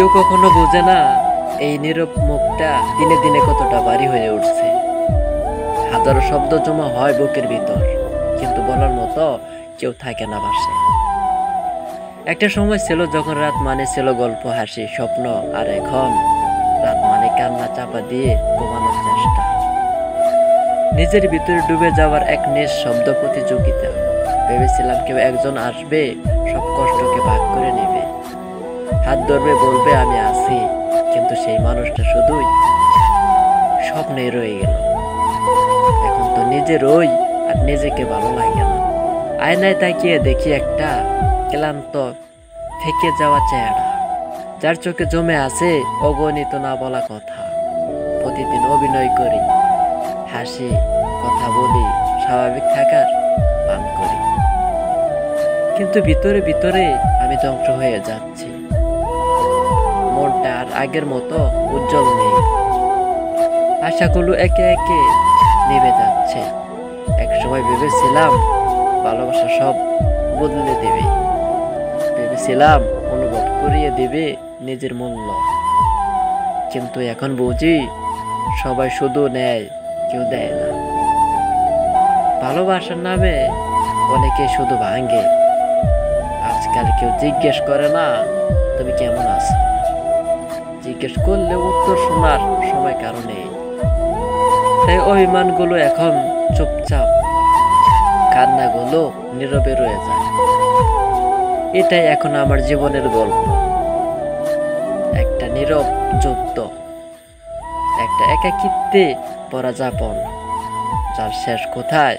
কেউ কখনো বোঝে না এই নীরব মুখটা দিনে দিনে কতটা ভারী হয়ে উঠছে। হাজারো শব্দ জমা হয় বুকের ভিতর, কিন্তু বলার মতো কেউ থাকে না পাশে। একটা সময় ছিল যখন রাত মানে ছিল গল্প, হাসি, স্বপ্ন, আর এখন রাত মানে কান্না চাপা দিয়ে ঘুমানোর চেষ্টা। নিজের ভিতরে ডুবে যাওয়ার এক নিঃশব্দ প্রতিযোগিতা। ভেবেছিলাম কেউ একজন আসবে, সব কষ্টকে ভাগ করে নেবে, হাত ধরবে, বলবে আমি আছি। কিন্তু সেই মানুষটা শুধুই স্বপ্নেই রয়ে গেল। এখন তো নিজে রই আর নিজেকে ভালো লাগে না। আয়নায় তাকিয়ে দেখি একটা ক্লান্ত থেকে যাওয়া চেহারা, যার চোখে জমে আছে অগণিত না বলা কথা। প্রতিদিন অভিনয় করি, হাসি, কথা বলি, স্বাভাবিক থাকার পান করি, কিন্তু ভিতরে ভিতরে আমি ধ্বংস হয়ে যাচ্ছি। মনটা আর আগের মতো উজ্জ্বল নেই। আশাগুলো একে একে নেমে যাচ্ছে। একসময় ভেবেছিলাম ভালোবাসা সব বদলে দেবে, ভেবেছিলাম অনুভব করিয়ে দেবে নিজের মূল্য। কিন্তু এখন বুঝি সবাই শুধু নেয়, কেউ দেয় না। ভালোবাসার নামে অনেকে শুধু ভাঙে। আজকাল কেউ জিজ্ঞেস করে না তুমি কেমন আছো, জিজ্ঞেস করলে উত্তর শোনার সময় কারো নেই। তাই অভিমানগুলো এখন চুপচাপ, কান্নাগুলো নীরবে রয়ে যায়। এটাই এখন আমার জীবনের গল্প, একটা নীরব যুদ্ধ, একটা একাকিত্বে পরা যাপন, যার শেষ কোথায়